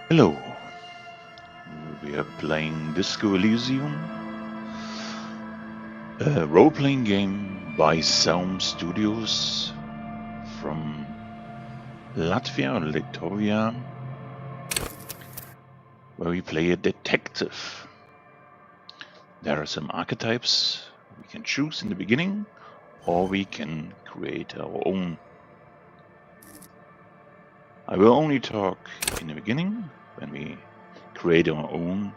Hello, we are playing Disco Elysium, a role-playing game by Saum Studios from Latvia or Latvia, where we play a detective. There are some archetypes we can choose in the beginning, or we can create our own. I will only talk in the beginning when we create our own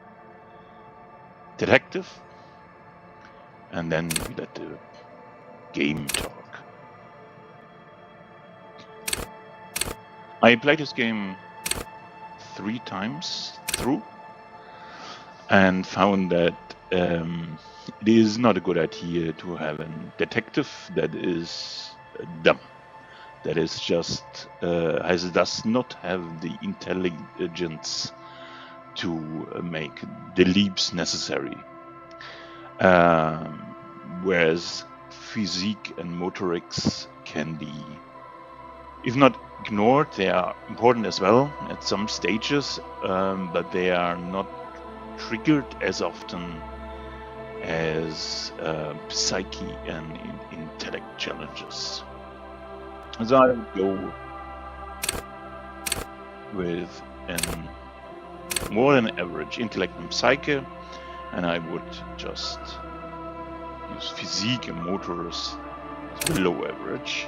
detective, and then we let the game talk. I played this game 3 times through and found that it is not a good idea to have a detective that is dumb, that is just does not have the intelligence to make the leaps necessary. Whereas physique and motorics can be, if not ignored, they are important as well at some stages, but they are not triggered as often as psyche and intellect challenges. So I would go with an more than average intellect and psyche, and I would just use physique and motors as below average.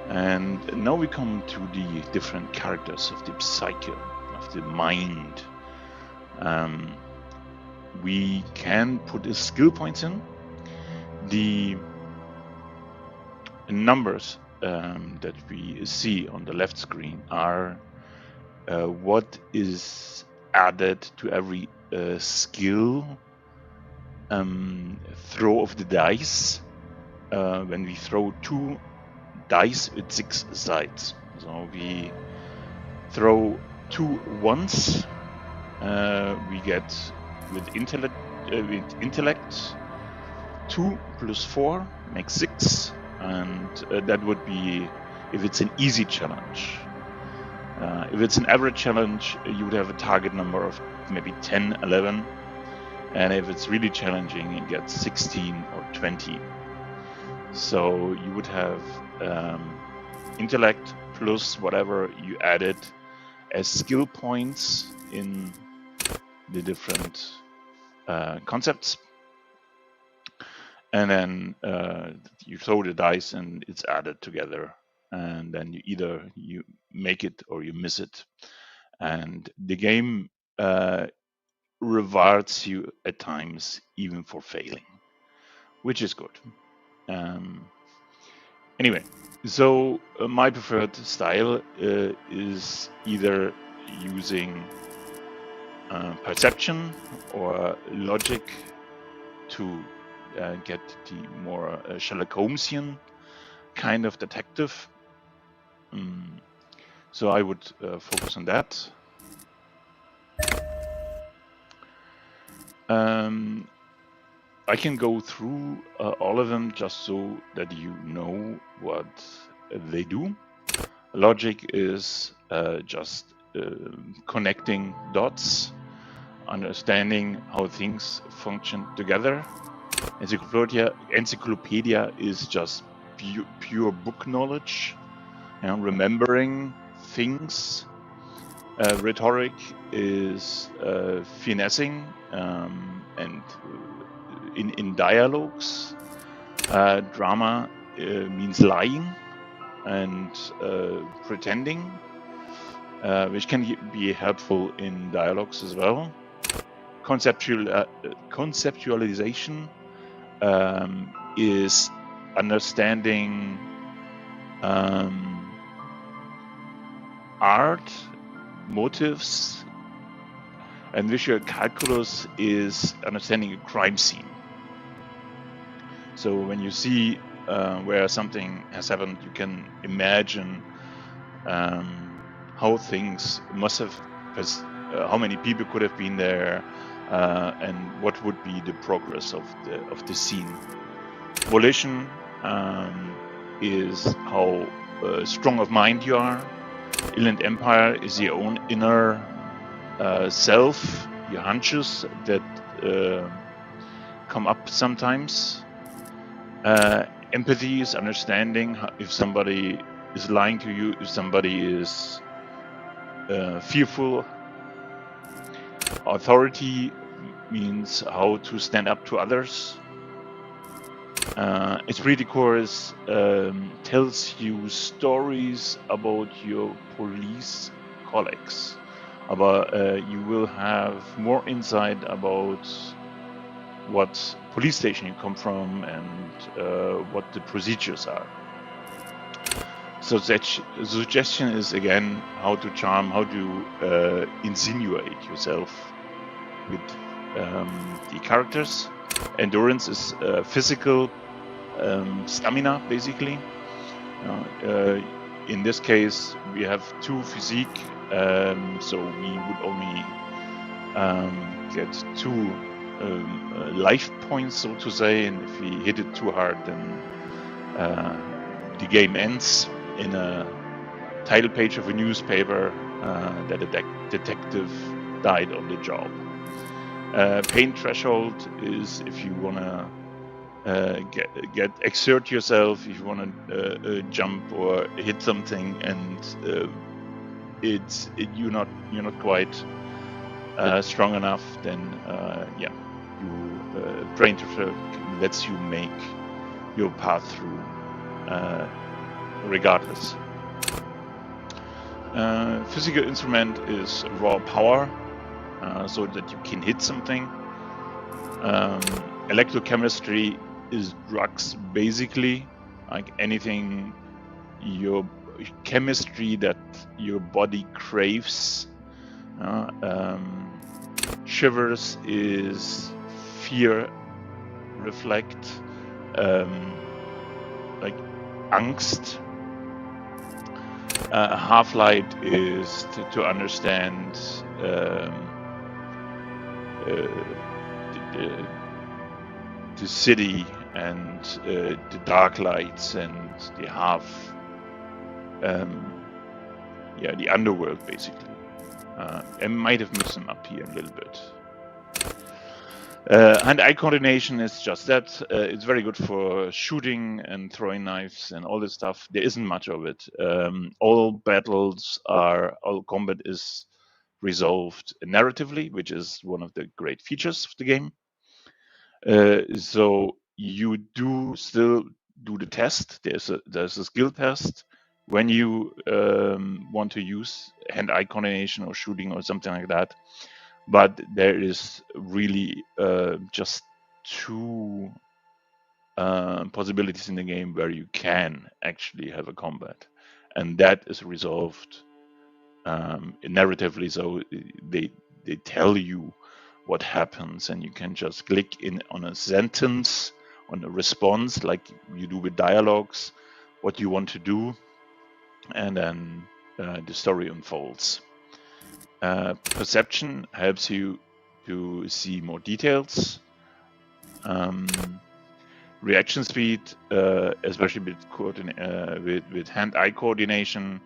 And now we come to the different characters of the psyche, of the mind. We can put skill points in. The numbers that we see on the left screen are what is added to every skill throw of the dice when we throw 2 dice with 6 sides. So we throw 2 once, we get with intellect 2 plus 4 makes 6, and that would be if it's an easy challenge. If it's an average challenge, you would have a target number of maybe 10, 11, and if it's really challenging, you get 16 or 20. So you would have intellect plus whatever you added as skill points in the different concepts. And then you throw the dice and it's added together, and then you make it or you miss it, and the game rewards you at times even for failing, which is good. Anyway, so my preferred style is either using perception or logic to get the more Sherlock Holmesian kind of detective. So I would focus on that. I can go through all of them just so that you know what they do. Logic is just connecting dots, understanding how things function together. Encyclopedia is just pure book knowledge, remembering things. Rhetoric is finessing and in dialogues. Drama means lying and pretending, which can be helpful in dialogues as well. Conceptualization is understanding art, motives, and visual calculus is understanding a crime scene. So when you see where something has happened, you can imagine how things must have, how many people could have been there, and what would be the progress of the scene. Volition is how strong of mind you are. Inland Empire is your own inner self, your hunches that come up sometimes. Empathy is understanding if somebody is lying to you, if somebody is fearful. Authority means how to stand up to others. Esprit de Corps tells you stories about your police colleagues. About you will have more insight about what police station you come from and what the procedures are. So that suggestion is again how to charm, how to insinuate yourself with the characters. Endurance is physical stamina, basically. In this case, we have 2 physique, so we would only get 2 life points, so to say, and if we hit it too hard, then the game ends in a title page of a newspaper that a detective died on the job. Pain threshold is if you want to exert yourself, if you want to jump or hit something, and you're not quite strong enough, then brain threshold lets you make your path through regardless. Physical instrument is raw power, so that you can hit something. Electrochemistry is drugs, basically, like anything your chemistry that your body craves. Shivers is fear reflect, like angst. Half-light is to understand the city and the dark lights and the underworld, basically. I might have mixed them up here a little bit. Hand-eye coordination is just that. It's very good for shooting and throwing knives and all this stuff. There isn't much of it. All combat is resolved narratively, which is one of the great features of the game. So you do still do the test. There's a skill test when you want to use hand-eye coordination or shooting or something like that. But there is really just 2 possibilities in the game where you can actually have a combat, and that is resolved narratively. So they tell you what happens, and you can just click in on a sentence, on a response, like you do with dialogues, what you want to do, and then the story unfolds. Perception helps you to see more details. Reaction speed, especially with hand-eye coordination,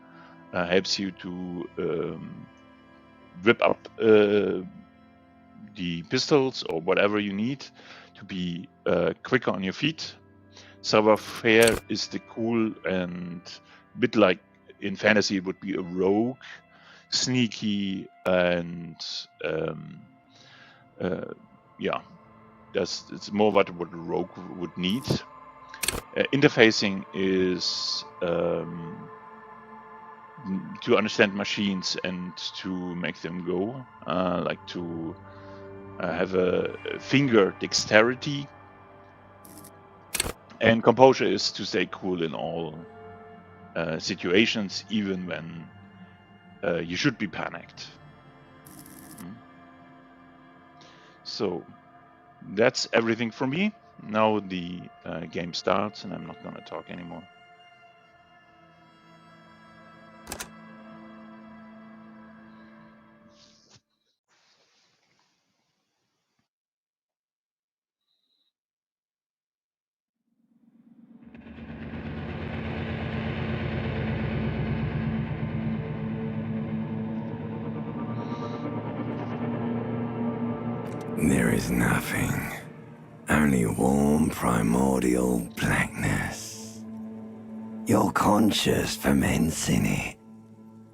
helps you to whip up the pistols or whatever you need to be quicker on your feet. Savoir-faire is the cool and bit like in fantasy it would be a rogue, sneaky, and it's more what a rogue would need. Interfacing is to understand machines and to make them go, like to have a finger dexterity. And composure is to stay cool in all situations, even when you should be panicked. So that's everything for me. Now the game starts, and I'm not going to talk anymore. There is nothing. Only warm primordial blackness. Your conscious ferments in it.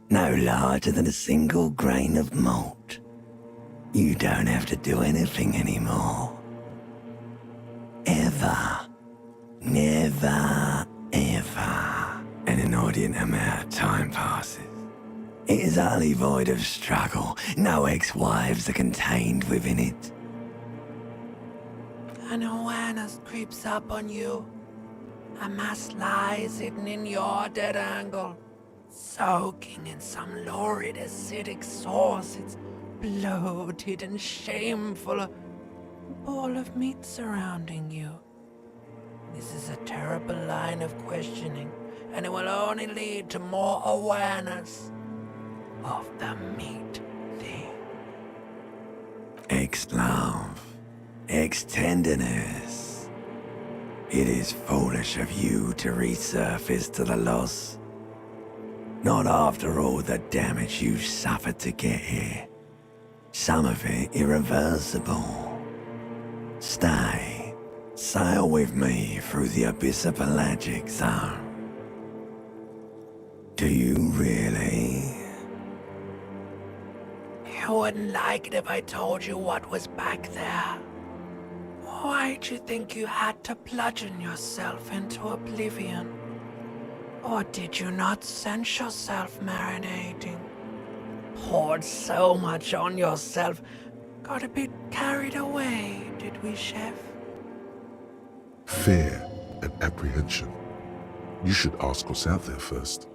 No larger than a single grain of malt. You don't have to do anything anymore. Ever. Never, ever. An inordinate amount of time passes. It is utterly void of struggle. No ex-wives are contained within it. An awareness creeps up on you. A mass lies hidden in your dead angle, soaking in some lurid acidic source. It's bloated and shameful. A ball of meat surrounding you. This is a terrible line of questioning, and it will only lead to more awareness of the meat thing. Ex-love. Ex-tenderness. It is foolish of you to resurface to the loss. Not after all the damage you suffered to get here. Some of it irreversible. Stay. Sail with me through the abyssopelagic zone. Do you really? You wouldn't like it if I told you what was back there. Why'd you think you had to bludgeon yourself into oblivion? Or did you not sense yourself marinating? Poured so much on yourself, got a bit carried away, did we, Chef? Fear and apprehension. You should ask what's out there first.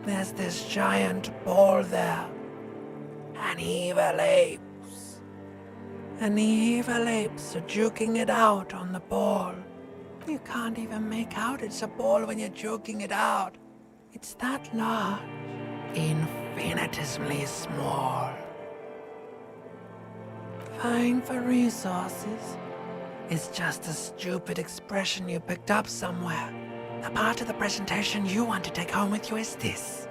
There's this giant ball there. An evil apes. And the evil apes are juking it out on the ball. You can't even make out it's a ball when you're juking it out. It's that large. Infinitesimally small. Vying for resources is just a stupid expression you picked up somewhere. The part of the presentation you want to take home with you is this.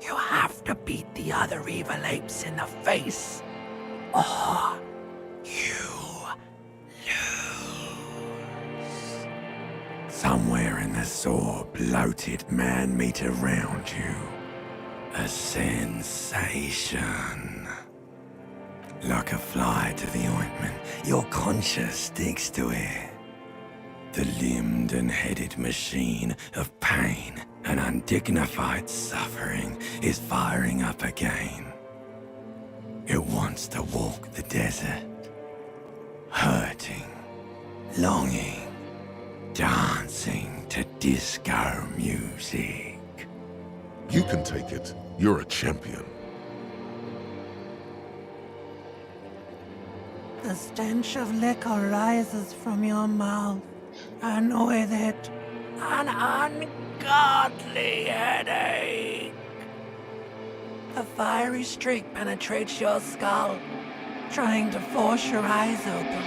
You have to beat the other evil apes in the face, or you lose. Somewhere in the sore, bloated man-meat around you. A sensation. Like a fly to the ointment, your conscience sticks to it. The limbed and headed machine of pain and undignified suffering is firing up again. It wants to walk the desert, hurting, longing, dancing to disco music. You can take it. You're a champion. The stench of liquor rises from your mouth, and with it, an ungodly headache. A fiery streak penetrates your skull, trying to force your eyes open.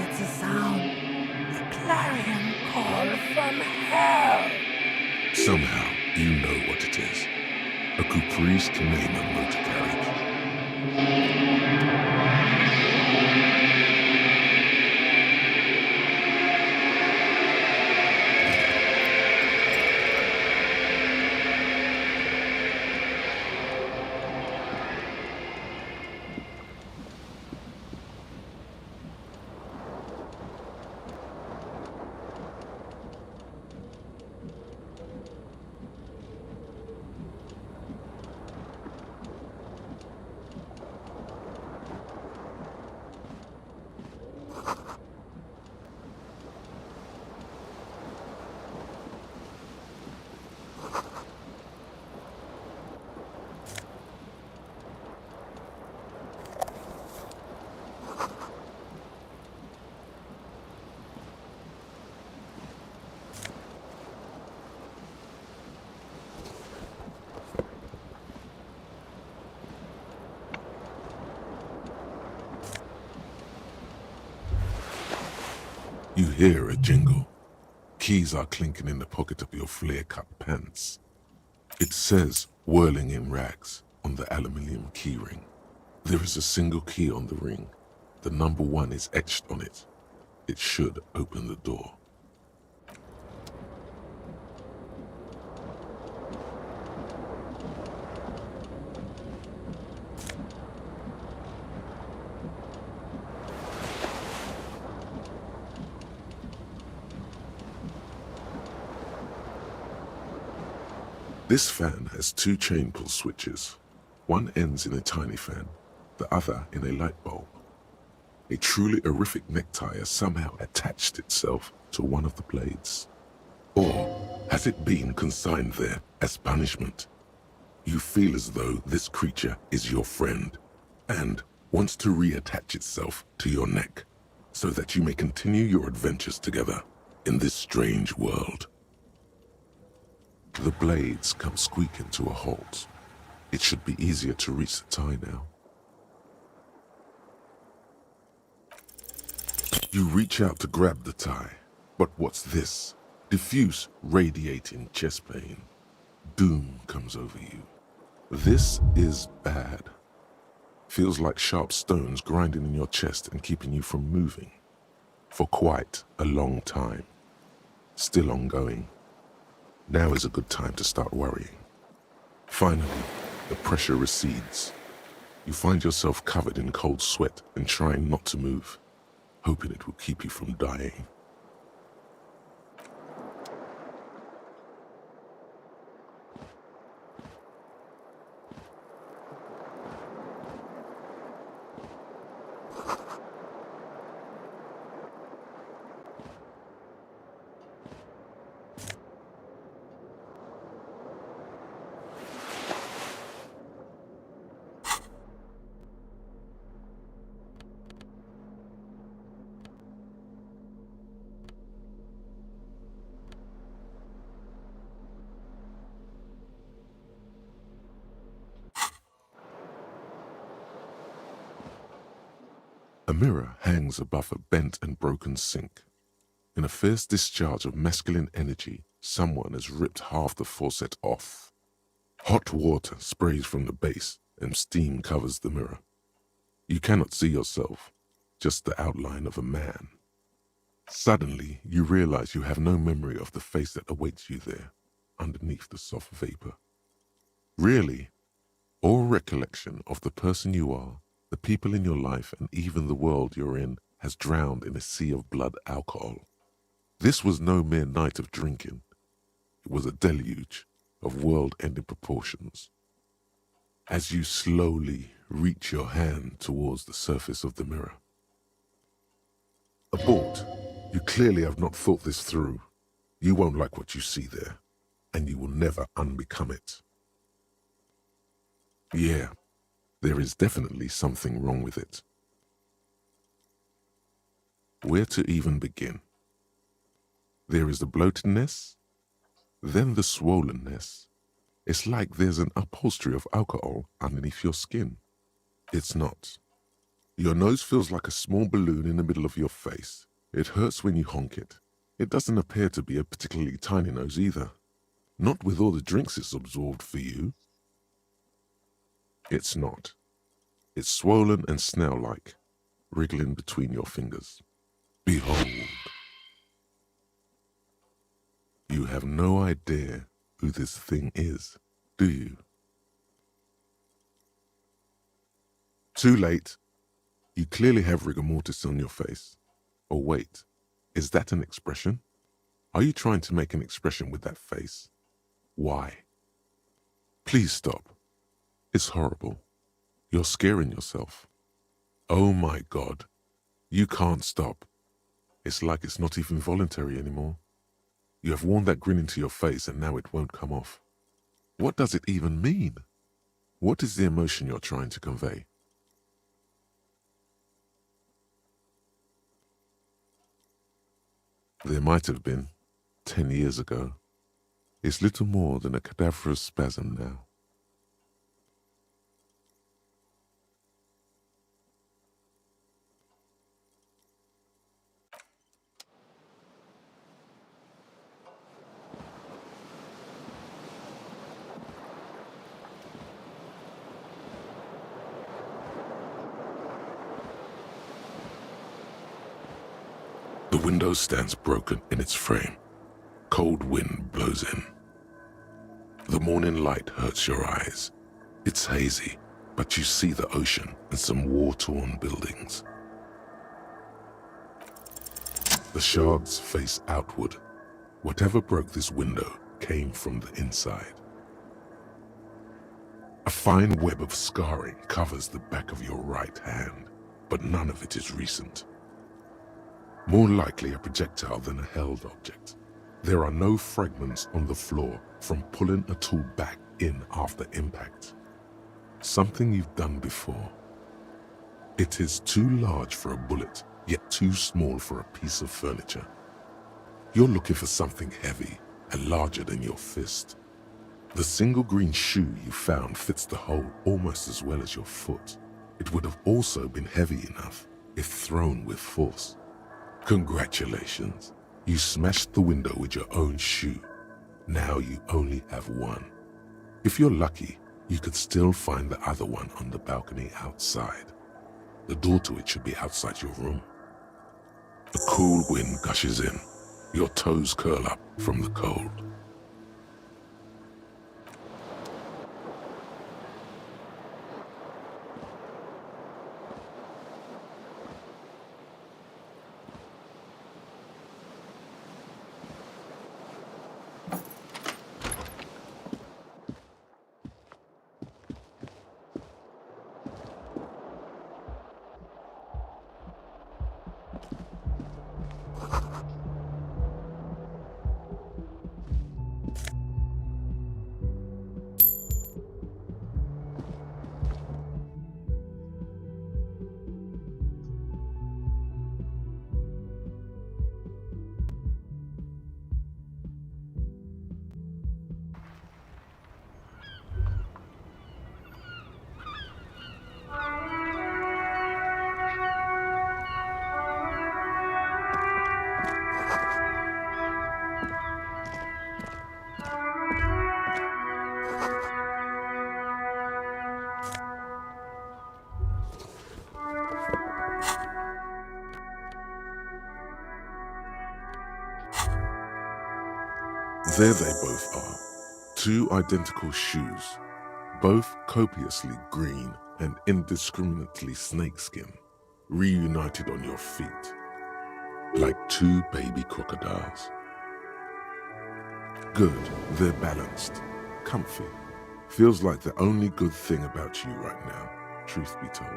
It's a sound, a clarion call from hell. Somehow, you know what it is. A caprice to name a motor carriage. You hear a jingle. Keys are clinking in the pocket of your flare-cut pants. It says whirling in rags on the aluminium keyring. There is a single key on the ring. The number 1 is etched on it. It should open the door. This fan has 2 chain pull switches. One ends in a tiny fan, the other in a light bulb. A truly horrific necktie has somehow attached itself to one of the blades. Or has it been consigned there as punishment? You feel as though this creature is your friend and wants to reattach itself to your neck so that you may continue your adventures together in this strange world. The blades come squeaking to a halt. It should be easier to reach the tie now. You reach out to grab the tie, but what's this? Diffuse, radiating chest pain. Doom comes over you. This is bad. Feels like sharp stones grinding in your chest and keeping you from moving. For quite a long time. Still ongoing. Now is a good time to start worrying. Finally, the pressure recedes. You find yourself covered in cold sweat and trying not to move, hoping it will keep you from dying. A mirror hangs above a bent and broken sink. In a fierce discharge of masculine energy, someone has ripped half the faucet off. Hot water sprays from the base and steam covers the mirror. You cannot see yourself, just the outline of a man. Suddenly, you realize you have no memory of the face that awaits you there, underneath the soft vapor. Really, all recollection of the person you are, the people in your life, and even the world you're in has drowned in a sea of blood alcohol. This was no mere night of drinking. It was a deluge of world-ending proportions. As you slowly reach your hand towards the surface of the mirror. Abort. You clearly have not thought this through. You won't like what you see there, and you will never unbecome it. Yeah, there is definitely something wrong with it. Where to even begin? There is the bloatedness, then the swollenness. It's like there's an upholstery of alcohol underneath your skin. It's not. Your nose feels like a small balloon in the middle of your face. It hurts when you honk it. It doesn't appear to be a particularly tiny nose either. Not with all the drinks it's absorbed for you. It's not. It's swollen and snail-like, wriggling between your fingers. Behold. You have no idea who this thing is, do you? Too late. You clearly have rigor mortis on your face. Oh wait, is that an expression? Are you trying to make an expression with that face? Why? Please stop. It's horrible. You're scaring yourself. Oh my God. You can't stop. It's like it's not even voluntary anymore. You have worn that grin into your face and now it won't come off. What does it even mean? What is the emotion you're trying to convey? There might have been, 10 years ago. It's little more than a cadaverous spasm now. The window stands broken in its frame. Cold wind blows in. The morning light hurts your eyes. It's hazy, but you see the ocean and some war-torn buildings. The shards face outward. Whatever broke this window came from the inside. A fine web of scarring covers the back of your right hand, but none of it is recent. More likely a projectile than a held object. There are no fragments on the floor from pulling a tool back in after impact. Something you've done before. It is too large for a bullet, yet too small for a piece of furniture. You're looking for something heavy and larger than your fist. The single green shoe you found fits the hole almost as well as your foot. It would have also been heavy enough if thrown with force. Congratulations. You smashed the window with your own shoe. Now you only have one. If you're lucky, you could still find the other one on the balcony outside. The door to it should be outside your room. A cool wind gushes in. Your toes curl up from the cold. There they both are. Two identical shoes, both copiously green and indiscriminately snakeskin, reunited on your feet, like two baby crocodiles. Good, they're balanced, comfy. Feels like the only good thing about you right now, truth be told.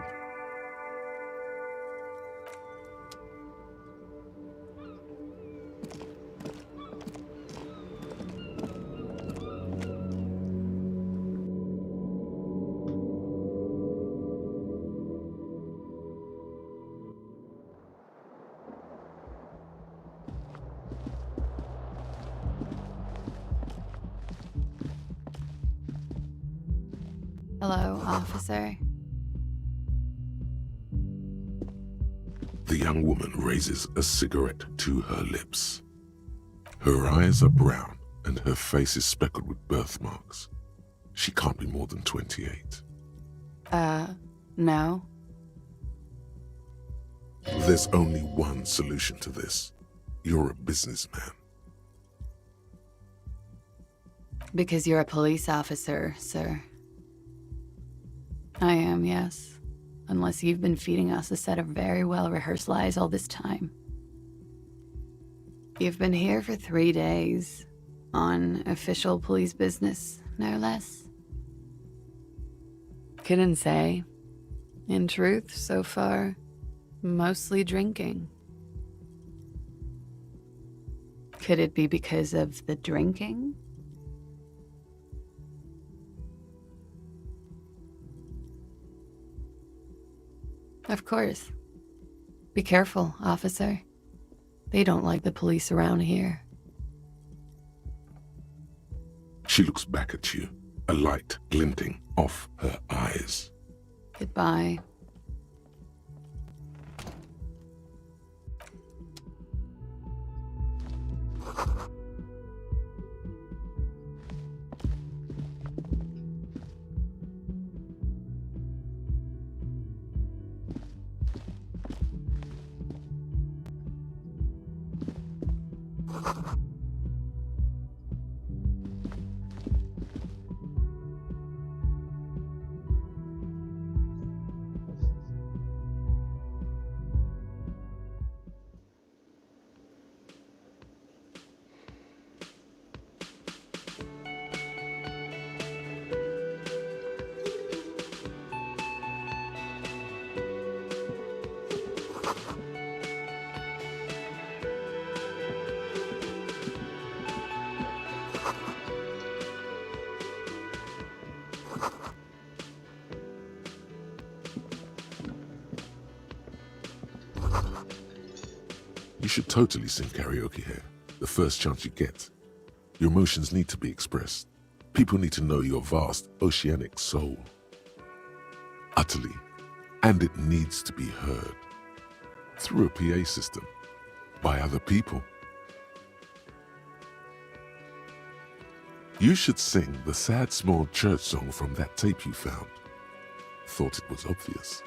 Hello, officer. The young woman raises a cigarette to her lips. Her eyes are brown and her face is speckled with birthmarks. She can't be more than 28. No. There's only one solution to this. You're a businessman. Because you're a police officer, sir. I am, yes. Unless you've been feeding us a set of very well-rehearsed lies all this time. You've been here for 3 days. On official police business, no less. Couldn't say. In truth, so far, mostly drinking. Could it be because of the drinking? Of course. Be careful, officer. They don't like the police around here. She looks back at you, a light glinting off her eyes. Goodbye. You should totally sing karaoke here, the first chance you get. Your emotions need to be expressed. People need to know your vast, oceanic soul. Utterly. And it needs to be heard. Through a PA system. By other people. You should sing the sad small church song from that tape you found. Thought it was obvious.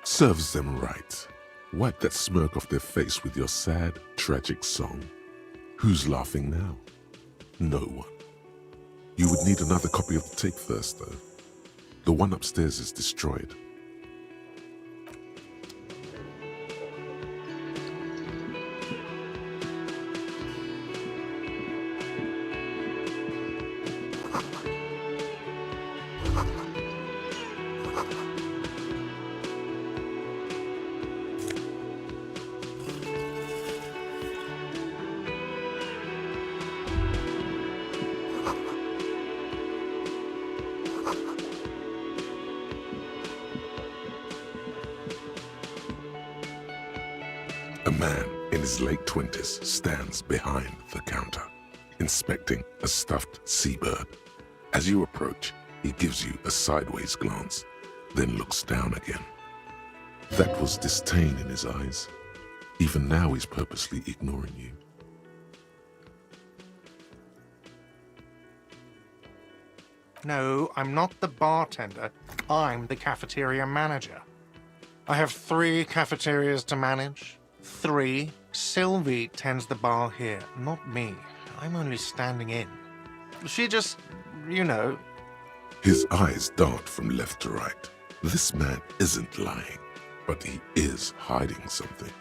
Serves them right. Wipe that smirk off their face with your sad, tragic song. Who's laughing now? No one. You would need another copy of the tape first, though. The one upstairs is destroyed. A man in his late 20s stands behind the counter, inspecting a stuffed seabird. As you approach, he gives you a sideways glance, then looks down again. That was disdain in his eyes. Even now he's purposely ignoring you. No, I'm not the bartender. I'm the cafeteria manager. I have 3 cafeterias to manage. 3. Sylvie tends the bar here, not me. I'm only standing in. She just, you know... His eyes dart from left to right. This man isn't lying, but he is hiding something.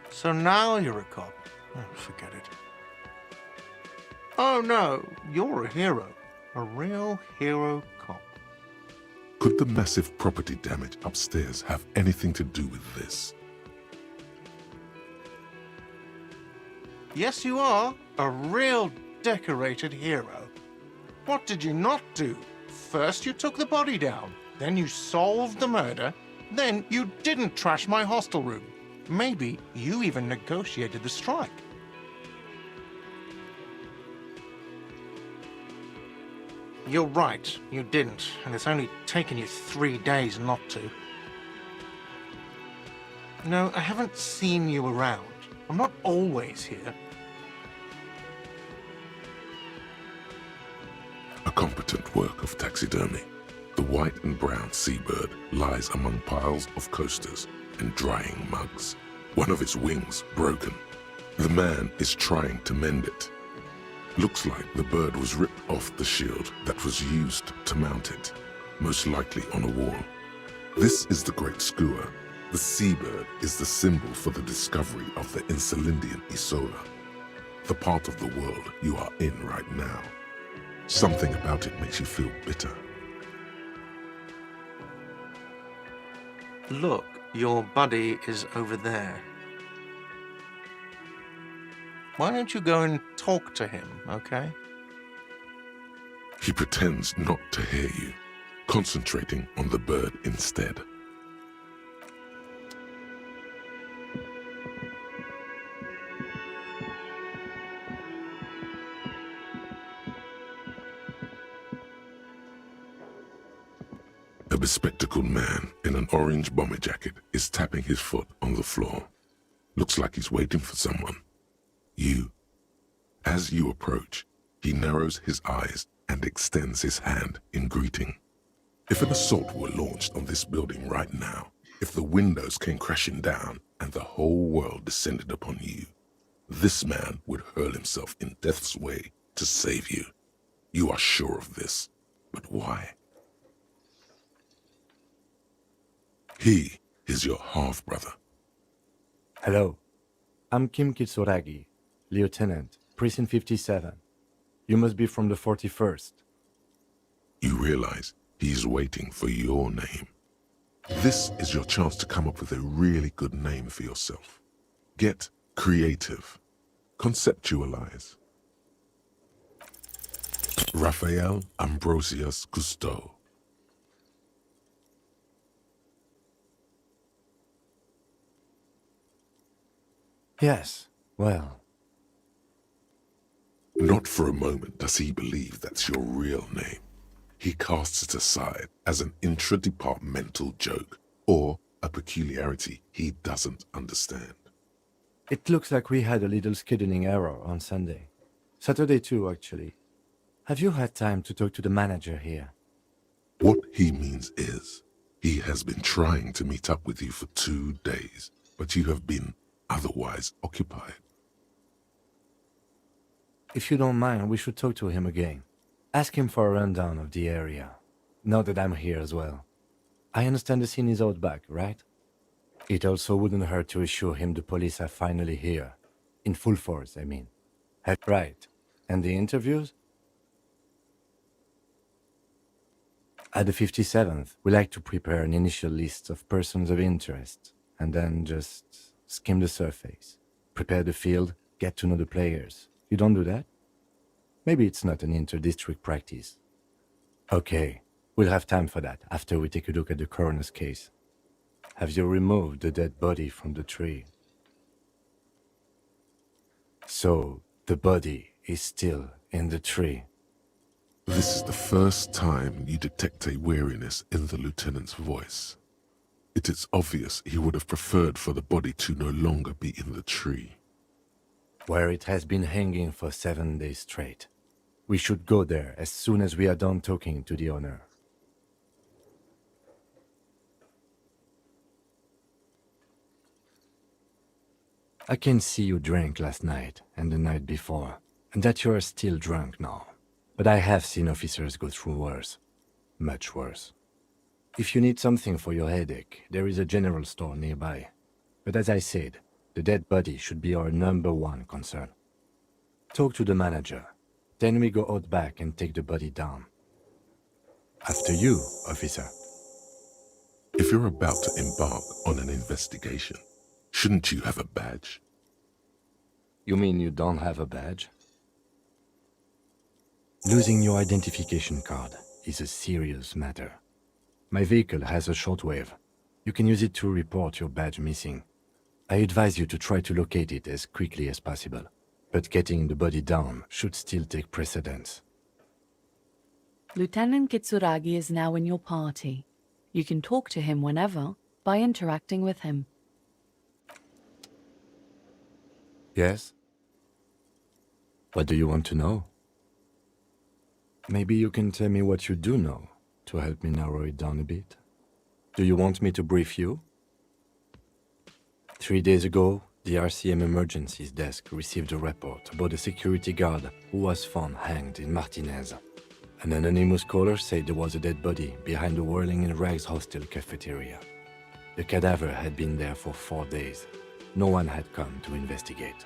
So now you're a cop. Oh, forget it. Oh no, you're a hero. A real hero cop. Could the massive property damage upstairs have anything to do with this? Yes, you are. A real decorated hero. What did you not do? First you took the body down, then you solved the murder, then you didn't trash my hostel room. Maybe you even negotiated the strike. You're right, you didn't, and it's only taken you 3 days not to. No, I haven't seen you around. I'm not always here. A competent work of taxidermy. The white and brown seabird lies among piles of coasters and drying mugs. One of its wings broken. The man is trying to mend it. Looks like the bird was ripped off the shield that was used to mount it, most likely on a wall. This is the Great Skua. The seabird is the symbol for the discovery of the Insulindian Isola, the part of the world you are in right now. Something about it makes you feel bitter. Look, your buddy is over there. Why don't you go and talk to him, okay? He pretends not to hear you, concentrating on the bird instead. A bespectacled man in an orange bomber jacket is tapping his foot on the floor. Looks like he's waiting for someone. You. As you approach, he narrows his eyes and extends his hand in greeting. If an assault were launched on this building right now, if the windows came crashing down and the whole world descended upon you, this man would hurl himself in death's way to save you. You are sure of this, but why? He is your half-brother. Hello, I'm Kim Kitsuragi, Lieutenant, Precinct 57. You must be from the 41st. You realize he's waiting for your name. This is your chance to come up with a really good name for yourself. Get creative. Conceptualize. Raphael Ambrosius Cousteau. Yes, well, Not for a moment does he believe that's your real name. He casts it aside as an intra-departmental joke or a peculiarity he doesn't understand. it looks like we had a little scheduling error on Sunday. Saturday too, actually. Have you had time to talk to the manager here? What he means is, he has been trying to meet up with you for 2 days, but you have been otherwise occupied. If you don't mind, we should talk to him again. Ask him for a rundown of the area. Now that I'm here as well. I understand the scene is out back, right? It also wouldn't hurt to assure him the police are finally here. In full force, I mean. Right. And the interviews? At the 57th, we like to prepare an initial list of persons of interest, and then just skim the surface. Prepare the field, get to know the players. You don't do that? Maybe it's not an inter-district practice. Okay, we'll have time for that after we take a look at the coroner's case. Have you removed the dead body from the tree? So, the body is still in the tree. This is the first time you detect a weariness in the lieutenant's voice. It is obvious he would have preferred for the body to no longer be in the tree. Where it has been hanging for 7 days straight. We should go there as soon as we are done talking to the owner. I can see you drank last night and the night before, and that you are still drunk now. But I have seen officers go through worse. Much worse. If you need something for your headache, there is a general store nearby. But as I said, the dead body should be our #1 concern. Talk to the manager. Then we go out back and take the body down. After you, officer. If you're about to embark on an investigation, shouldn't you have a badge? You mean you don't have a badge? Losing your identification card is a serious matter. My vehicle has a shortwave. You can use it to report your badge missing. I advise you to try to locate it as quickly as possible, but getting the body down should still take precedence. Lieutenant Kitsuragi is now in your party. You can talk to him whenever by interacting with him. Yes? What do you want to know? Maybe you can tell me what you do know to help me narrow it down a bit. Do you want me to brief you? 3 days ago, the RCM Emergencies Desk received a report about a security guard who was found hanged in Martinez. An anonymous caller said there was a dead body behind the Whirling in Rags hostel cafeteria. The cadaver had been there for 4 days. No one had come to investigate.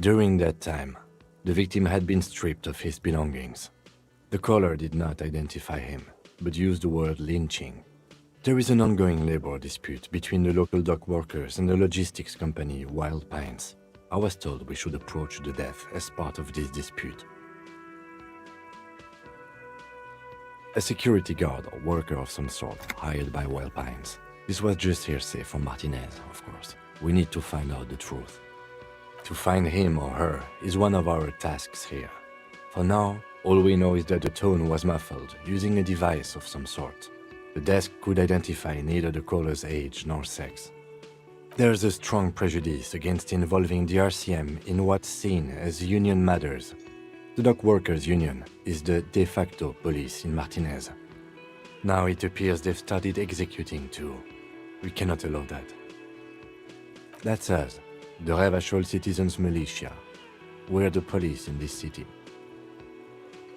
During that time, the victim had been stripped of his belongings. The caller did not identify him, but used the word lynching. There is an ongoing labor dispute between the local dock workers and the logistics company Wild Pines. I was told we should approach the death as part of this dispute. A security guard or worker of some sort hired by Wild Pines. This was just hearsay from Martinez, of course. We need to find out the truth. To find him or her is one of our tasks here. For now, all we know is that the tone was muffled using a device of some sort. The desk could identify neither the caller's age nor sex. There's a strong prejudice against involving the RCM in what's seen as union matters. The dock workers' union is the de facto police in Martinez. Now it appears they've started executing too. We cannot allow that. That's us, the Revachol Citizens Militia. We're the police in this city.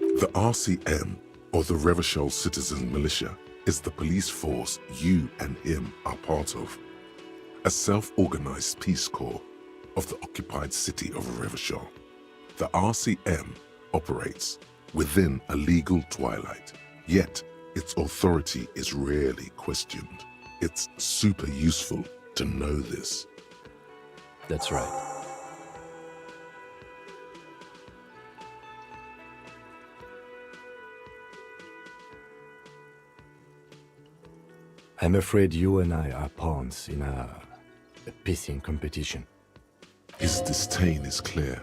The RCM, or the Revachol Citizen Militia, is the police force you and him are part of. A self-organized peace corps of the occupied city of Revachol. The RCM operates within a legal twilight, yet its authority is rarely questioned. It's super useful to know this. That's right. I'm afraid you and I are pawns in a pissing competition. His disdain is clear.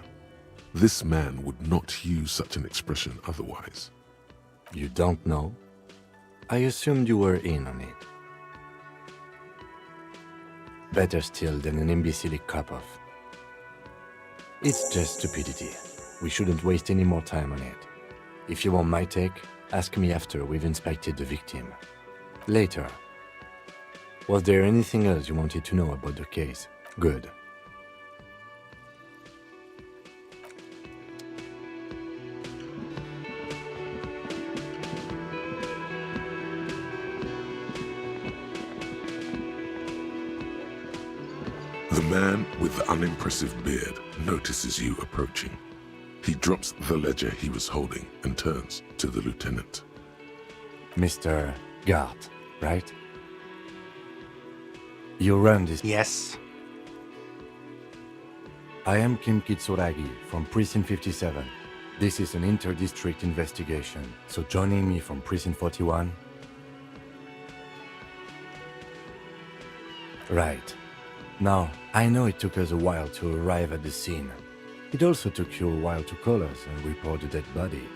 This man would not use such an expression otherwise. You don't know? I assumed you were in on it. Better still than an imbecilic cop-off. It's just stupidity. We shouldn't waste any more time on it. If you want my take, ask me after we've inspected the victim. Later. Was there anything else you wanted to know about the case? Good. The man with the unimpressive beard notices you approaching. He drops the ledger he was holding and turns to the lieutenant. Mr. Gart, right? You run this... Yes? I am Kim Kitsuragi from Precinct 57. This is an inter-district investigation, so joining me from Precinct 41... Right. Now, I know it took us a while to arrive at the scene. It also took you a while to call us and report the dead body.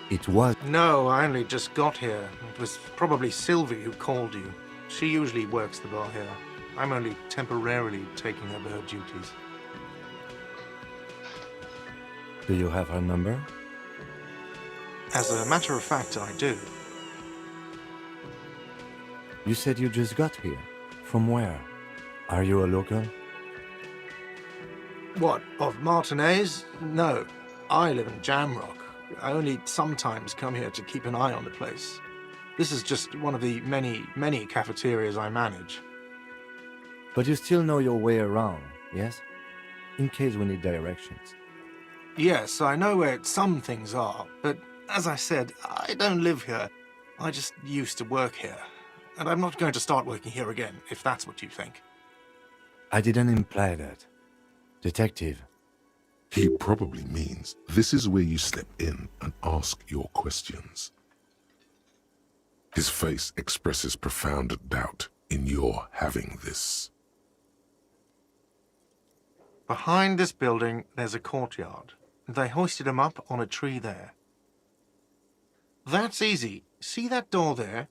It was... No, I only just got here. It was probably Sylvie who called you. She usually works the bar here. I'm only temporarily taking over her duties. Do you have her number? As a matter of fact, I do. You said you just got here. From where? Are you a local? What, of Martinez? No. I live in Jamrock. I only sometimes come here to keep an eye on the place. This is just one of the many cafeterias I manage. But you still know your way around, yes? In case we need directions. Yes, I know where some things are, but as I said, I don't live here. I just used to work here. And I'm not going to start working here again, if that's what you think. I didn't imply that. Detective. He probably means this is where you step in and ask your questions. His face expresses profound doubt in your having this. Behind this building, there's a courtyard. They hoisted him up on a tree there. That's easy. See that door there?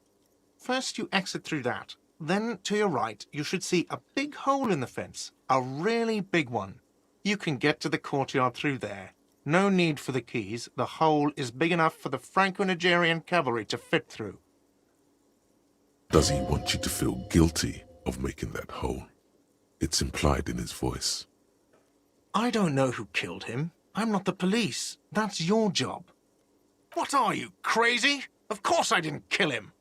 First you exit through that. Then, to your right, you should see a big hole in the fence. A really big one. You can get to the courtyard through there. No need for the keys. The hole is big enough for the Franco-Nigerian cavalry to fit through. Does he want you to feel guilty of making that hole? It's implied in his voice. I don't know who killed him. I'm not the police. That's your job. What are you, crazy? Of course I didn't kill him.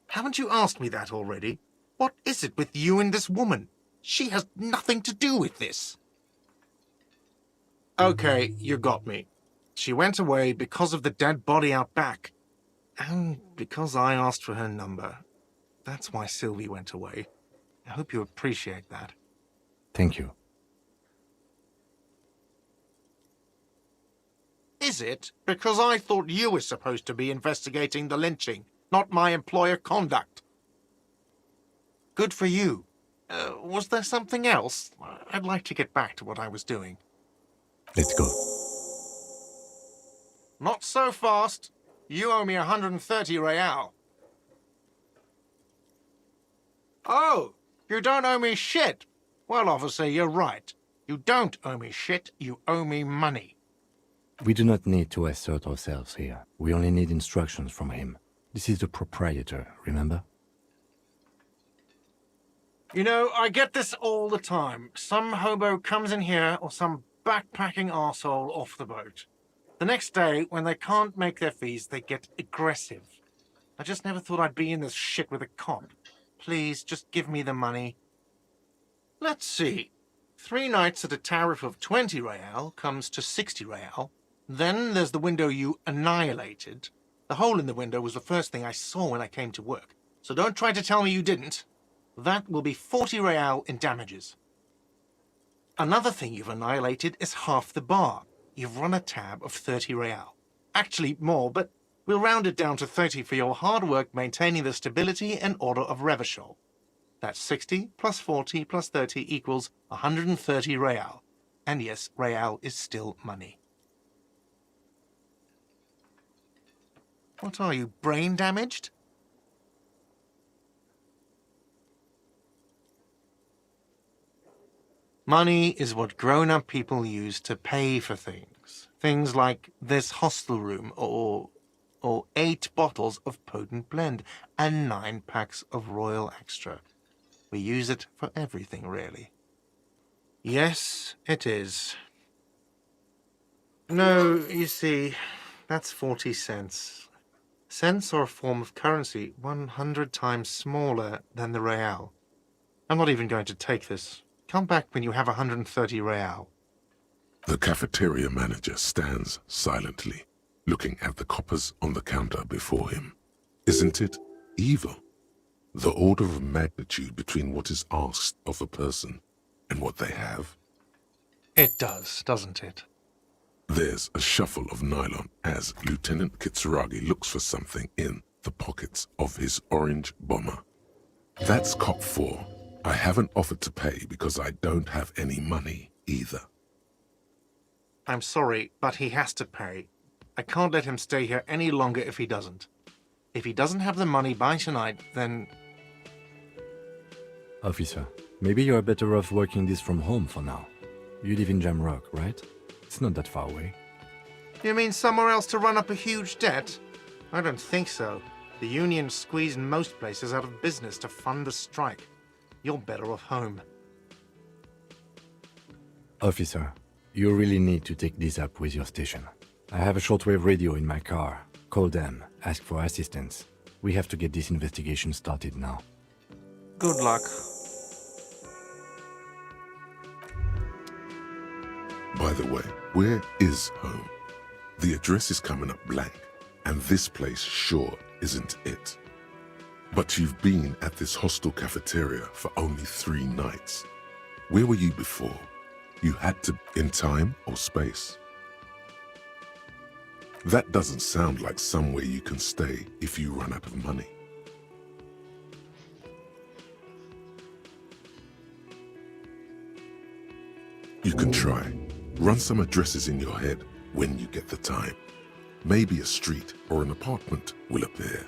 Haven't you asked me that already? What is it with you and this woman? She has nothing to do with this. Okay, you got me. She went away because of the dead body out back. And because I asked for her number. That's why Sylvie went away. I hope you appreciate that. Thank you. Is it? Because I thought you were supposed to be investigating the lynching, not my employer conduct. Good for you. Was there something else? I'd like to get back to what I was doing. Let's go. Not so fast. You owe me 130 real. Oh, you don't owe me shit. Well, officer, you're right. You don't owe me shit, you owe me money. We do not need to assert ourselves here. We only need instructions from him. This is the proprietor, remember? You know, I get this all the time. Some hobo comes in here, or some backpacking arsehole off the boat. The next day, when they can't make their fees, they get aggressive. I just never thought I'd be in this shit with a cop. Please, just give me the money. Let's see. 3 nights at a tariff of 20 real comes to 60 real. Then there's the window you annihilated. The hole in the window was the first thing I saw when I came to work. So don't try to tell me you didn't. That will be 40 real in damages. Another thing you've annihilated is half the bar. You've run a tab of 30 real. Actually more, but We'll round it down to 30 for your hard work maintaining the stability and order of Revachol. That's 60 plus 40 plus 30 equals 130 real. And yes, real is still money. What are you, brain damaged? Money is what grown-up people use to pay for things. Things like this hostel room or 8 bottles of potent blend and 9 packs of Royal Extra. We use it for everything, really. Yes, it is. No, you see, that's 40 cents. Cents are a form of currency 100 times smaller than the real. I'm not even going to take this. Come back when you have 130 real. The cafeteria manager stands silently, looking at the coppers on the counter before him. Isn't it evil? The order of magnitude between what is asked of a person and what they have? It does, doesn't it? There's a shuffle of nylon as Lieutenant Kitsuragi looks for something in the pockets of his orange bomber. That's cop 4. I haven't offered to pay because I don't have any money either. I'm sorry, but he has to pay. I can't let him stay here any longer if he doesn't. If he doesn't have the money by tonight, then... Officer, maybe you're better off working this from home for now. You live in Jamrock, right? It's not that far away. You mean somewhere else to run up a huge debt? I don't think so. The union squeezed most places out of business to fund the strike. You're better off home. Officer, you really need to take this up with your station. I have a shortwave radio in my car. Call them, ask for assistance. We have to get this investigation started now. Good luck. By the way, where is home? The address is coming up blank, and this place sure isn't it. But you've been at this hostel cafeteria for only 3 nights. Where were you before? You had to in time or space? That doesn't sound like somewhere you can stay if you run out of money. You can try. Run some addresses in your head when you get the time. Maybe a street or an apartment will appear.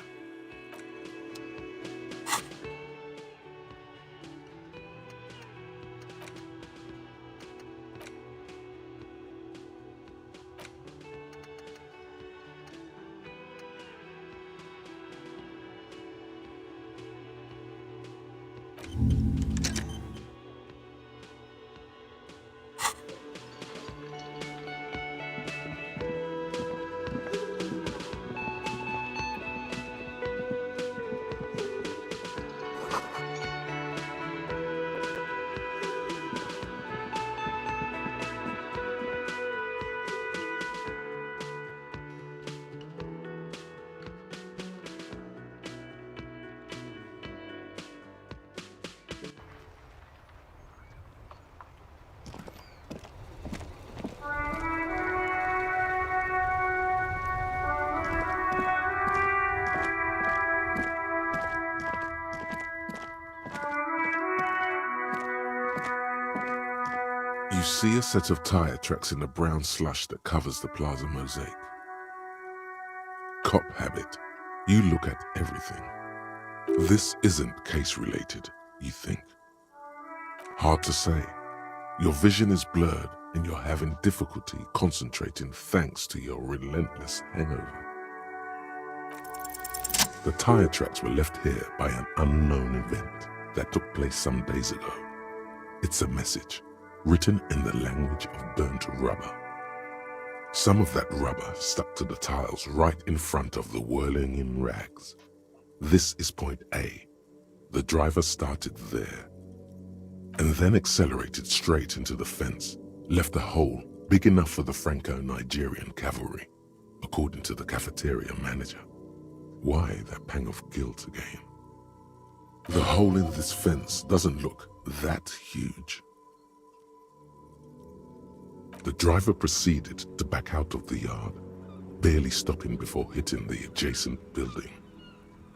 You see a set of tire tracks in the brown slush that covers the plaza mosaic. Cop habit. You look at everything. This isn't case-related, you think. Hard to say. Your vision is blurred and you're having difficulty concentrating thanks to your relentless hangover. The tire tracks were left here by an unknown event that took place some days ago. It's a message, written in the language of burnt rubber. Some of that rubber stuck to the tiles right in front of the whirling in rags. This is point A. The driver started there, and then accelerated straight into the fence, left a hole big enough for the Franco-Nigerian cavalry, according to the cafeteria manager. Why that pang of guilt again? The hole in this fence doesn't look that huge. The driver proceeded to back out of the yard. barely stopping before hitting the adjacent building.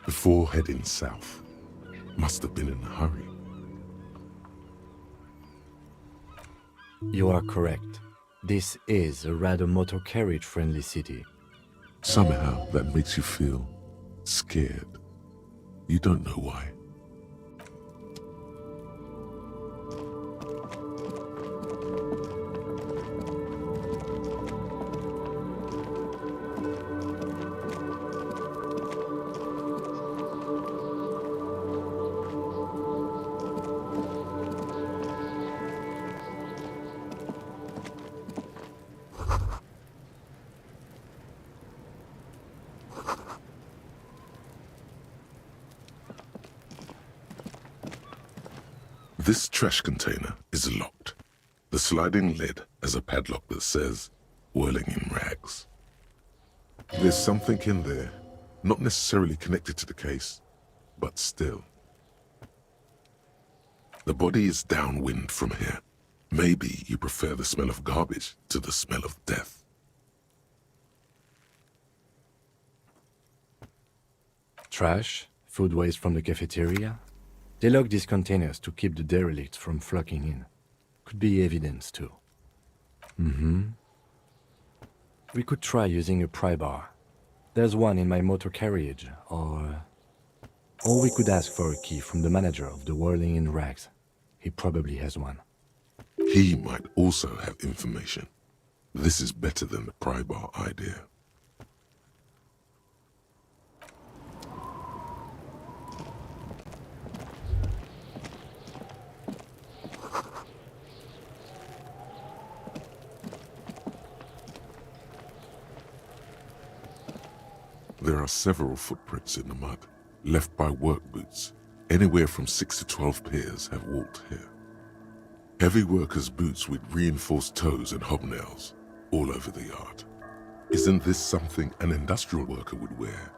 Before heading south. Must have been in a hurry. You are correct. This is a rather motor carriage-friendly city. Somehow that makes you feel scared. You don't know why. This trash container is locked. The sliding lid has a padlock that says, "Whirling in rags." There's something in there, not necessarily connected to the case, but still. The body is downwind from here. Maybe you prefer the smell of garbage to the smell of death. Trash, food waste from the cafeteria. They lock these containers to keep the derelicts from flocking in. Could be evidence too. We could try using a pry bar. There's one in my motor carriage, or we could ask for a key from the manager of the Whirling in Rags. He probably has one. He might also have information. This is better than the pry bar idea. There are several footprints in the mud, left by work boots. Anywhere from 6 to 12 pairs have walked here. Heavy workers' boots with reinforced toes and hobnails all over the yard. Isn't this something an industrial worker would wear?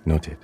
Noted.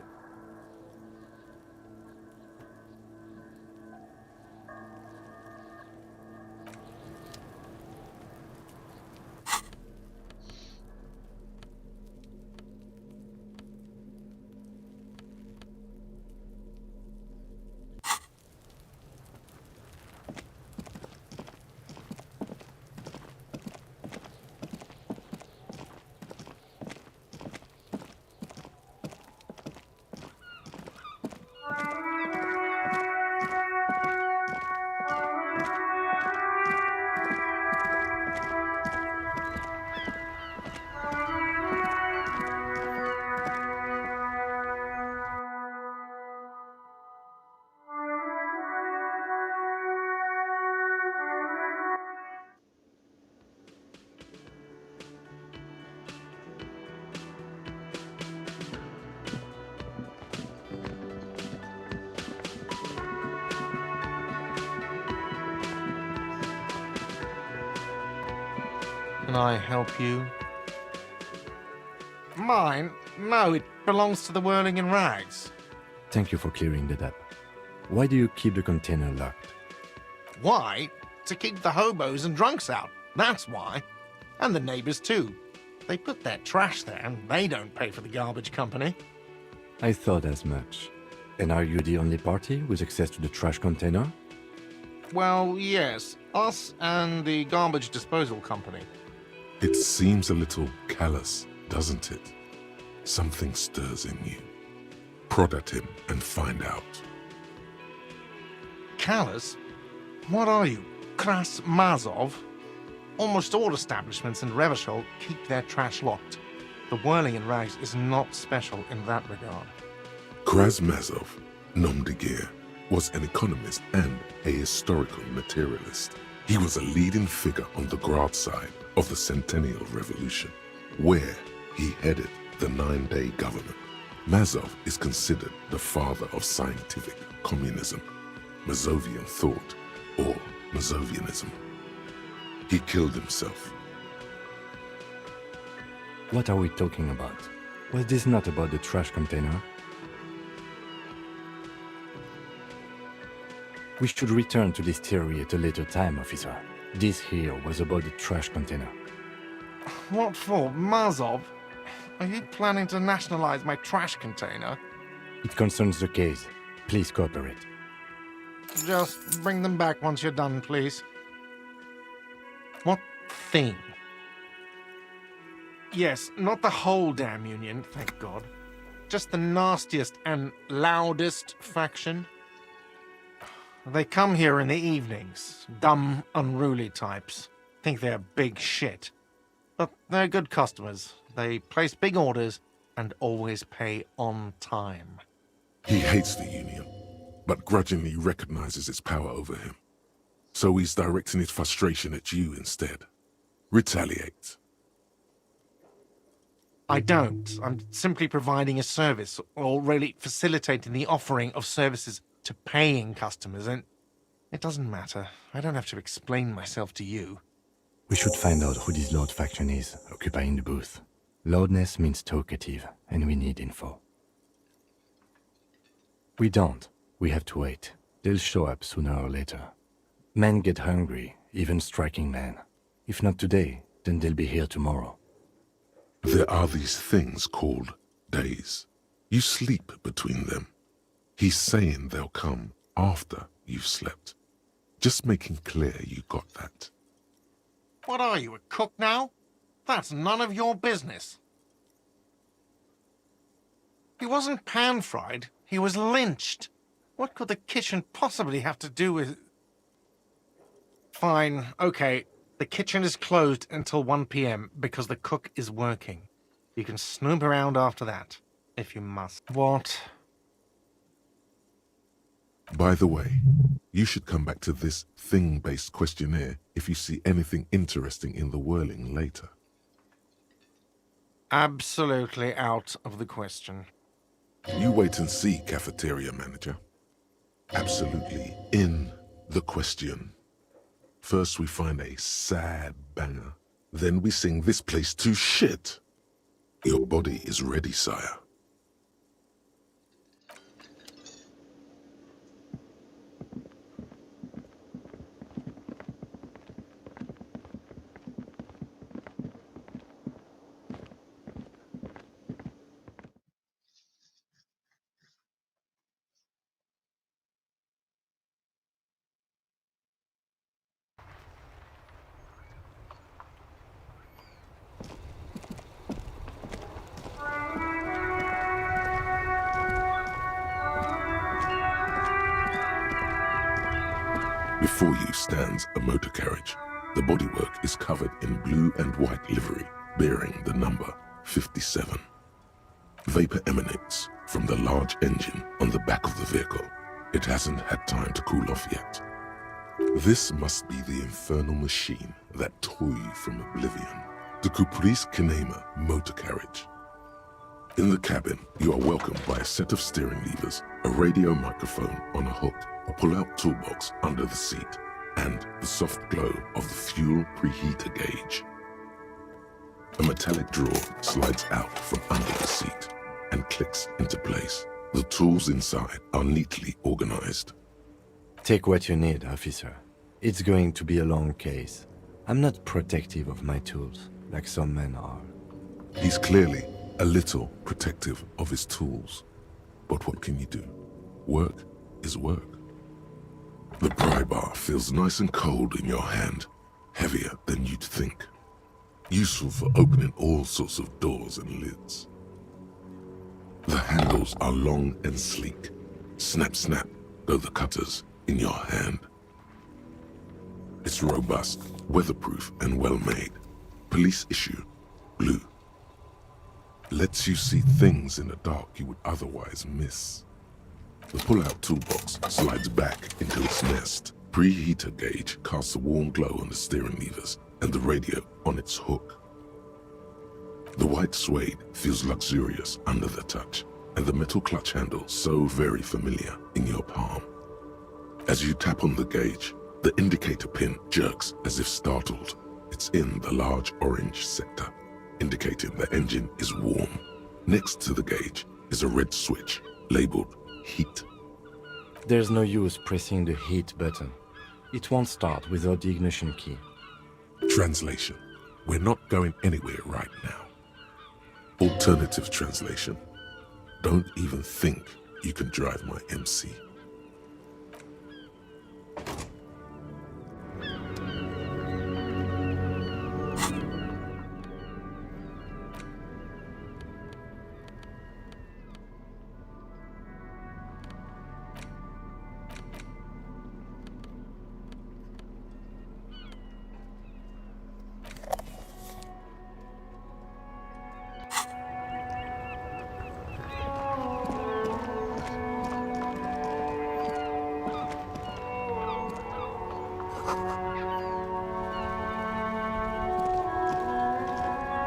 Can I help you? Mine? No, it belongs to the Whirling in Rags. Thank you for clearing that up. Why do you keep the container locked? Why? To keep the hobos and drunks out. That's why. And the neighbors too. They put their trash there and they don't pay for the garbage company. I thought as much. And are you the only party with access to the trash container? Well, yes. Us and the garbage disposal company. It seems a little callous, doesn't it? Something stirs in you. Prod at him and find out. Callous? What are you, Kras Mazov? Almost all establishments in Revachol keep their trash locked. The Whirling in Rags is not special in that regard. Krasmazov, nom de guerre, was an economist and a historical materialist. He was a leading figure on the Grad side of the Centennial Revolution, where he headed the 9-day government. Mazov is considered the father of scientific communism, Mazovian thought, or Mazovianism. He killed himself. What are we talking about? Was this not about the trash container? We should return to this theory at a later time, officer. This here was about the trash container. What for? Mazov? Are you planning to nationalize my trash container? It concerns the case. Please cooperate. Just bring them back once you're done, please. What thing? Yes, not the whole damn union, thank God. Just the nastiest and loudest faction. They come here in the evenings. Dumb, unruly types. Think they're big shit. But they're good customers. They place big orders and always pay on time. He hates the Union, but grudgingly recognizes its power over him. So he's directing his frustration at you instead. Retaliate. I don't. I'm simply providing a service, or really facilitating the offering of services to paying customers, and it doesn't matter. I don't have to explain myself to you. We should find out who this Lord faction is, occupying the booth. Loudness means talkative, and we need info. We don't. We have to wait. They'll show up sooner or later. Men get hungry, even striking men. If not today, then they'll be here tomorrow. There are these things called days. You sleep between them. He's saying they'll come after you've slept. Just making clear you got that. What are you, a cook now? That's none of your business. He wasn't pan-fried. He was lynched. What could the kitchen possibly have to do with... Fine, okay. The kitchen is closed until 1 p.m. because the cook is working. You can snoop around after that, if you must. What? By the way, you should come back to this thing-based questionnaire if you see anything interesting in the whirling later. Absolutely out of the question. You wait and see, cafeteria manager. Absolutely in the question. First we find a sad banger. Then we sing this place to shit. Your body is ready, sire. Before you stands a motor carriage. The bodywork is covered in blue and white livery, bearing the number 57. Vapor emanates from the large engine on the back of the vehicle. It hasn't had time to cool off yet. This must be the infernal machine that tore you from oblivion. The Caprice Kinema motor carriage. In the cabin, you are welcomed by a set of steering levers, a radio microphone on a hook, a pull-out toolbox under the seat, and the soft glow of the fuel preheater gauge. A metallic drawer slides out from under the seat and clicks into place. The tools inside are neatly organized. Take what you need, officer. It's going to be a long case. I'm not protective of my tools, like some men are. He's clearly a little protective of his tools. But what can you do? Work is work. The pry bar feels nice and cold in your hand, heavier than you'd think. Useful for opening all sorts of doors and lids. The handles are long and sleek. Snap, snap go the cutters in your hand. It's robust, weatherproof, and well-made. Police issue, blue. Lets you see things in the dark you would otherwise miss. The pull-out toolbox slides back into its nest. Preheater gauge casts a warm glow on the steering levers and the radio on its hook. The white suede feels luxurious under the touch, and the metal clutch handle so very familiar in your palm. As you tap on the gauge, the indicator pin jerks as if startled. It's in the large orange sector, indicating the engine is warm. Next to the gauge is a red switch labeled heat. There's no use pressing the heat button. It won't start without the ignition key. Translation. We're not going anywhere right now. Alternative translation. Don't even think you can drive my MC.